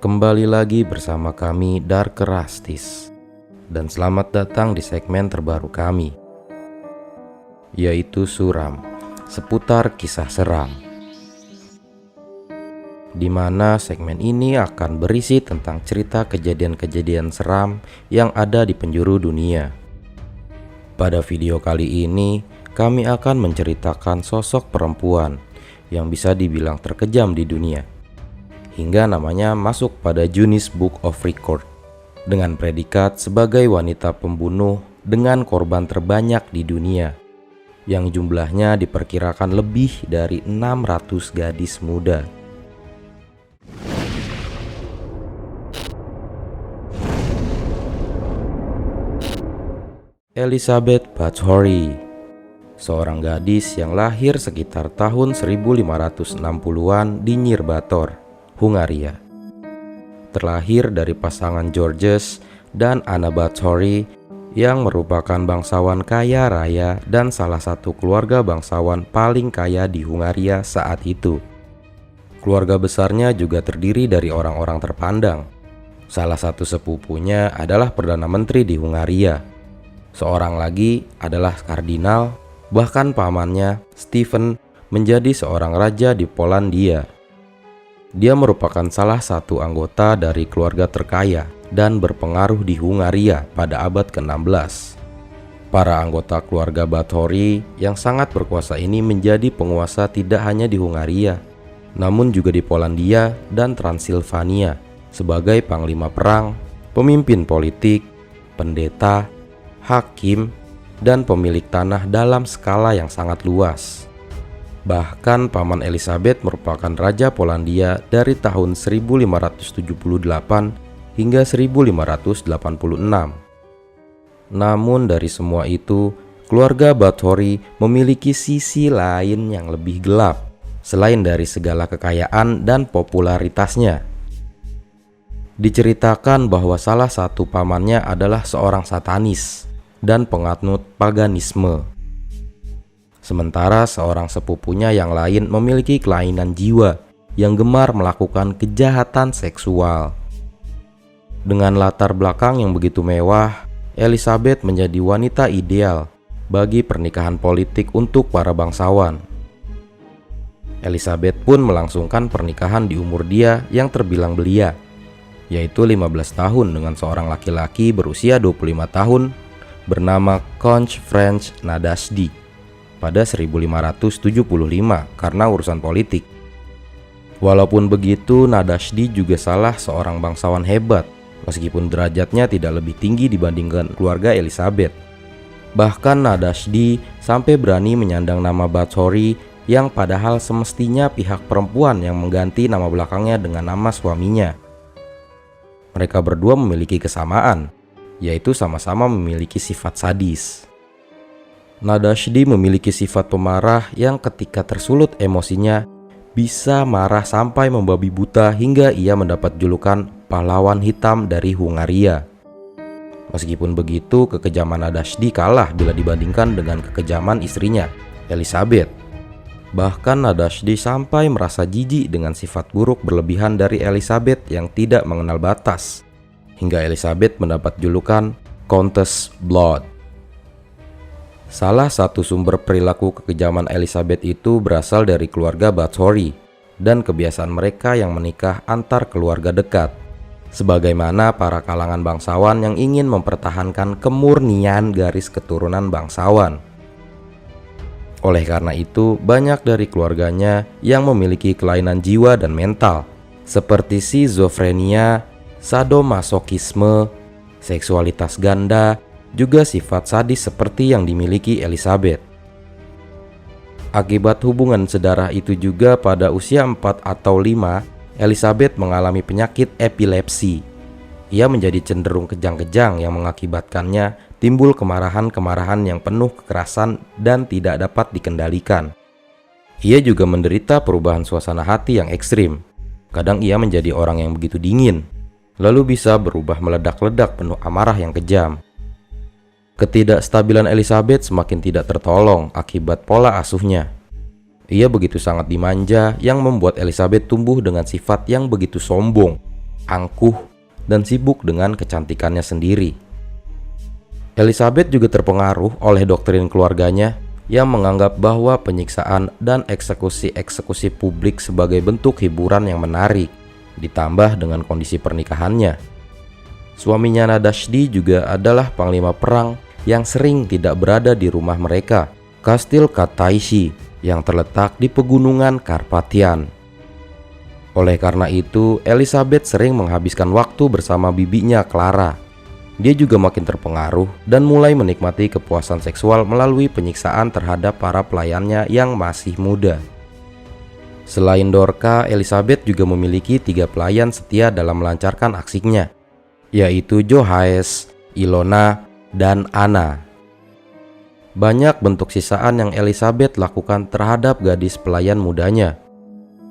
Kembali lagi bersama kami Darkerastis. Dan selamat datang di segmen terbaru kami, yaitu Suram, seputar kisah seram. Di mana segmen ini akan berisi tentang cerita kejadian-kejadian seram yang ada di penjuru dunia. Pada video kali ini, kami akan menceritakan sosok perempuan yang bisa dibilang terkejam di dunia, hingga namanya masuk pada Guinness Book of Record dengan predikat sebagai wanita pembunuh dengan korban terbanyak di dunia, yang jumlahnya diperkirakan lebih dari 600 gadis muda. Elizabeth Bathory, seorang gadis yang lahir sekitar tahun 1560-an di Nyírbátor, Hungaria. Terlahir dari pasangan Georges dan Anna Bathory yang merupakan bangsawan kaya raya dan salah satu keluarga bangsawan paling kaya di Hungaria saat itu. Keluarga besarnya juga terdiri dari orang-orang terpandang. Salah satu sepupunya adalah Perdana Menteri di Hungaria. Seorang lagi adalah kardinal, bahkan pamannya, Stephen, menjadi seorang raja di Polandia. Dia merupakan salah satu anggota dari keluarga terkaya dan berpengaruh di Hungaria pada abad ke-16. Para anggota keluarga Bathory yang sangat berkuasa ini menjadi penguasa tidak hanya di Hungaria, namun juga di Polandia dan Transilvania sebagai panglima perang, pemimpin politik, pendeta, hakim, dan pemilik tanah dalam skala yang sangat luas. Bahkan paman Elizabeth merupakan raja Polandia dari tahun 1578 hingga 1586. Namun dari semua itu, keluarga Bathory memiliki sisi lain yang lebih gelap selain dari segala kekayaan dan popularitasnya. Diceritakan bahwa salah satu pamannya adalah seorang satanis dan penganut paganisme. Sementara seorang sepupunya yang lain memiliki kelainan jiwa yang gemar melakukan kejahatan seksual. Dengan latar belakang yang begitu mewah, Elizabeth menjadi wanita ideal bagi pernikahan politik untuk para bangsawan. Elizabeth pun melangsungkan pernikahan di umur dia yang terbilang belia, yaitu 15 tahun dengan seorang laki-laki berusia 25 tahun bernama Count French Nadasdy pada 1575 karena urusan politik. Walaupun begitu, Nadasdy juga salah seorang bangsawan hebat, meskipun derajatnya tidak lebih tinggi dibandingkan keluarga Elizabeth. Bahkan Nadasdy sampai berani menyandang nama Bathory yang padahal semestinya pihak perempuan yang mengganti nama belakangnya dengan nama suaminya. Mereka berdua memiliki kesamaan, yaitu sama-sama memiliki sifat sadis. Nadasdy memiliki sifat pemarah yang ketika tersulut emosinya bisa marah sampai membabi buta hingga ia mendapat julukan pahlawan hitam dari Hungaria. Meskipun begitu, kekejaman Nadasdy kalah bila dibandingkan dengan kekejaman istrinya, Elizabeth. Bahkan Nadasdy sampai merasa jijik dengan sifat buruk berlebihan dari Elizabeth yang tidak mengenal batas, hingga Elizabeth mendapat julukan Countess Blood. Salah satu sumber perilaku kekejaman Elizabeth itu berasal dari keluarga Bathory dan kebiasaan mereka yang menikah antar keluarga dekat, sebagaimana para kalangan bangsawan yang ingin mempertahankan kemurnian garis keturunan bangsawan. Oleh karena itu, banyak dari keluarganya yang memiliki kelainan jiwa dan mental, seperti schizofrenia, sadomasokisme, seksualitas ganda, juga sifat sadis seperti yang dimiliki Elizabeth. Akibat hubungan sedarah itu juga pada usia 4 atau 5, Elizabeth mengalami penyakit epilepsi. Ia menjadi cenderung kejang-kejang yang mengakibatkannya timbul kemarahan-kemarahan yang penuh kekerasan dan tidak dapat dikendalikan. Ia juga menderita perubahan suasana hati yang ekstrim. Kadang ia menjadi orang yang begitu dingin, lalu bisa berubah meledak-ledak penuh amarah yang kejam. Ketidakstabilan Elizabeth semakin tidak tertolong akibat pola asuhnya. Ia begitu sangat dimanja yang membuat Elizabeth tumbuh dengan sifat yang begitu sombong angkuh, dan sibuk dengan kecantikannya sendiri. Elizabeth juga terpengaruh oleh doktrin keluarganya yang menganggap bahwa penyiksaan dan eksekusi-eksekusi publik sebagai bentuk hiburan yang menarik, ditambah dengan kondisi pernikahannya. Suaminya Nadashdi juga adalah panglima perang yang sering tidak berada di rumah mereka, Kastil Kataisi, yang terletak di pegunungan Karpatian. Oleh karena itu, Elizabeth sering menghabiskan waktu bersama bibinya Clara. Dia juga makin terpengaruh dan mulai menikmati kepuasan seksual melalui penyiksaan terhadap para pelayannya yang masih muda. Selain Dorca, Elizabeth juga memiliki 3 pelayan setia dalam melancarkan aksinya, yaitu Johaes, Ilona, dan Anna. Banyak bentuk sisaan yang Elizabeth lakukan terhadap gadis pelayan mudanya.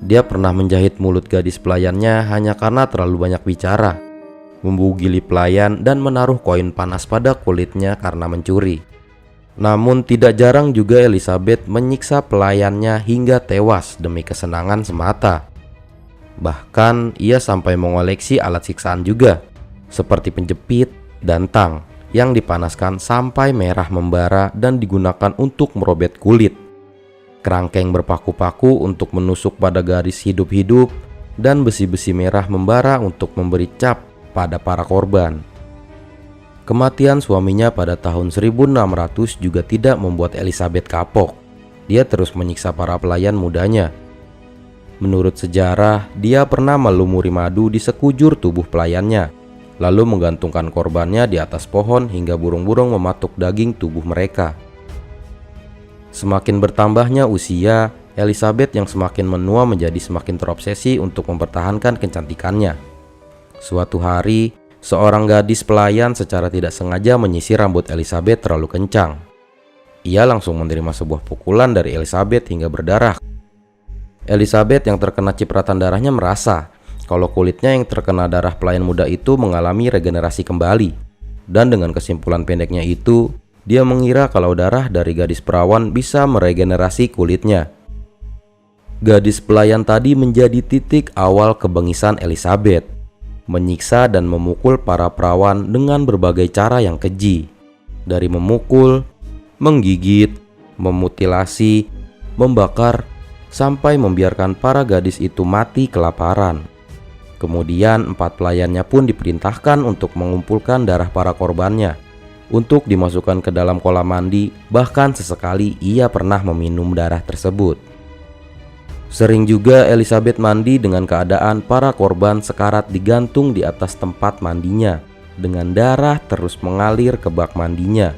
Dia pernah menjahit mulut gadis pelayannya hanya karena terlalu banyak bicara, membugili pelayan, dan menaruh koin panas pada kulitnya karena mencuri. Namun tidak jarang juga Elizabeth menyiksa pelayannya hingga tewas demi kesenangan semata. Bahkan ia sampai mengoleksi alat siksaan juga, seperti penjepit dan tang yang dipanaskan sampai merah membara dan digunakan untuk merobek kulit, kerangkeng berpaku-paku untuk menusuk pada gadis hidup-hidup, dan besi-besi merah membara untuk memberi cap pada para korban. Kematian suaminya pada tahun 1600 juga tidak membuat Elizabeth kapok. Dia terus menyiksa para pelayan mudanya. Menurut sejarah, dia pernah melumuri madu di sekujur tubuh pelayannya, lalu menggantungkan korbannya di atas pohon hingga burung-burung mematuk daging tubuh mereka. Semakin bertambahnya usia, Elizabeth yang semakin menua menjadi semakin terobsesi untuk mempertahankan kecantikannya. Suatu hari, seorang gadis pelayan secara tidak sengaja menyisir rambut Elizabeth terlalu kencang. Ia langsung menerima sebuah pukulan dari Elizabeth hingga berdarah. Elizabeth yang terkena cipratan darahnya merasa kalau kulitnya yang terkena darah pelayan muda itu mengalami regenerasi kembali. Dan dengan kesimpulan pendeknya itu, dia mengira kalau darah dari gadis perawan bisa meregenerasi kulitnya. Gadis pelayan tadi menjadi titik awal kebengisan Elizabeth, menyiksa dan memukul para perawan dengan berbagai cara yang keji, dari memukul, menggigit, memutilasi, membakar, sampai membiarkan para gadis itu mati kelaparan. Kemudian 4 pelayannya pun diperintahkan untuk mengumpulkan darah para korbannya untuk dimasukkan ke dalam kolam mandi. Bahkan sesekali ia pernah meminum darah tersebut. Sering juga Elizabeth mandi dengan keadaan para korban sekarat digantung di atas tempat mandinya, dengan darah terus mengalir ke bak mandinya.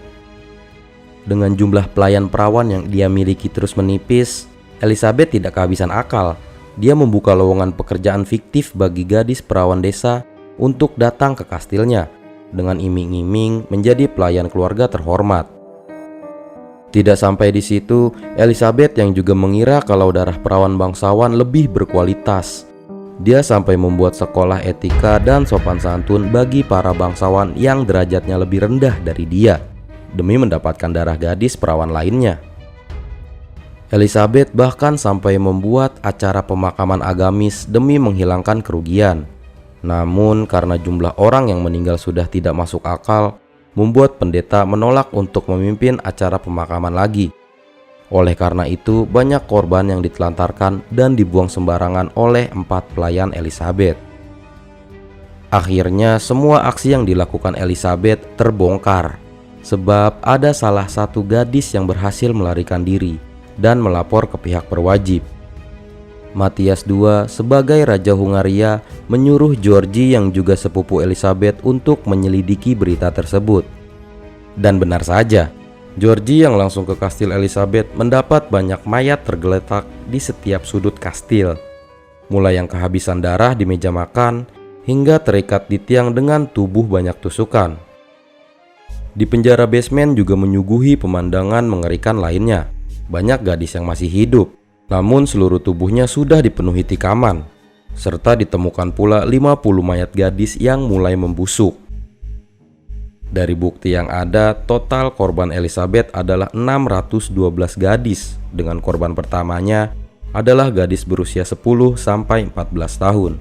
Dengan jumlah pelayan perawan yang dia miliki terus menipis, Elizabeth tidak kehabisan akal. Dia membuka lowongan pekerjaan fiktif bagi gadis perawan desa untuk datang ke kastilnya dengan iming-iming menjadi pelayan keluarga terhormat. Tidak sampai di situ, Elizabeth yang juga mengira kalau darah perawan bangsawan lebih berkualitas. Dia sampai membuat sekolah etika dan sopan santun bagi para bangsawan yang derajatnya lebih rendah dari dia, demi mendapatkan darah gadis perawan lainnya. Elizabeth bahkan sampai membuat acara pemakaman agamis demi menghilangkan kerugian. Namun karena jumlah orang yang meninggal sudah tidak masuk akal, membuat pendeta menolak untuk memimpin acara pemakaman lagi. Oleh karena itu, banyak korban yang ditelantarkan dan dibuang sembarangan oleh 4 pelayan Elizabeth. Akhirnya, semua aksi yang dilakukan Elizabeth terbongkar, sebab ada salah satu gadis yang berhasil melarikan diri dan melapor ke pihak berwajib. Matthias II sebagai Raja Hungaria menyuruh Georgi yang juga sepupu Elizabeth untuk menyelidiki berita tersebut. Dan benar saja, Georgi yang langsung ke kastil Elizabeth mendapat banyak mayat tergeletak di setiap sudut kastil, mulai yang kehabisan darah di meja makan hingga terikat di tiang dengan tubuh banyak tusukan. Di penjara basement juga menyuguhi pemandangan mengerikan lainnya. Banyak gadis yang masih hidup, namun seluruh tubuhnya sudah dipenuhi tikaman, serta ditemukan pula 50 mayat gadis yang mulai membusuk. Dari bukti yang ada, total korban Elizabeth adalah 612 gadis, dengan korban pertamanya adalah gadis berusia 10 sampai 14 tahun.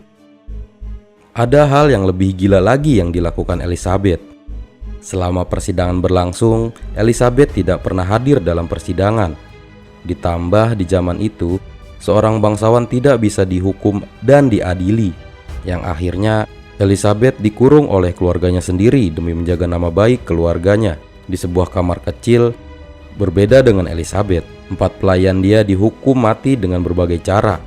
Ada hal yang lebih gila lagi yang dilakukan Elizabeth. Selama persidangan berlangsung, Elizabeth tidak pernah hadir dalam persidangan. Ditambah di zaman itu, seorang bangsawan tidak bisa dihukum dan diadili, yang akhirnya Elizabeth dikurung oleh keluarganya sendiri demi menjaga nama baik keluarganya di sebuah kamar kecil. Berbeda dengan Elizabeth, 4 pelayan dia dihukum mati dengan berbagai cara.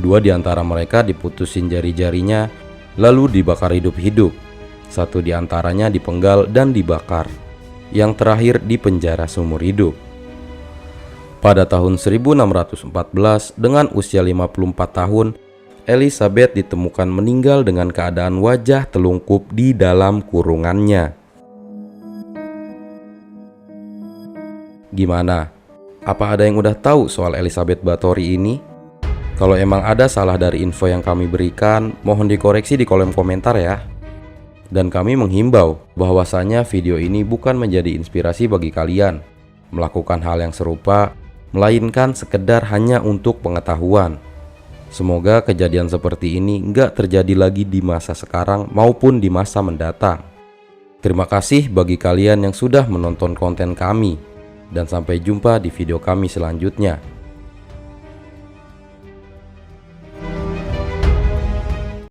2 di antara mereka diputusin jari-jarinya lalu dibakar hidup-hidup. 1 di antaranya dipenggal dan dibakar. Yang terakhir dipenjara seumur hidup. Pada tahun 1614 dengan usia 54 tahun, Elizabeth ditemukan meninggal dengan keadaan wajah telungkup di dalam kurungannya. Gimana? Apa ada yang udah tahu soal Elizabeth Báthory ini? Kalau emang ada salah dari info yang kami berikan, mohon dikoreksi di kolom komentar ya. Dan kami menghimbau bahwasanya video ini bukan menjadi inspirasi bagi kalian melakukan hal yang serupa, melainkan sekedar hanya untuk pengetahuan. Semoga kejadian seperti ini nggak terjadi lagi di masa sekarang maupun di masa mendatang. Terima kasih bagi kalian yang sudah menonton konten kami, dan sampai jumpa di video kami selanjutnya.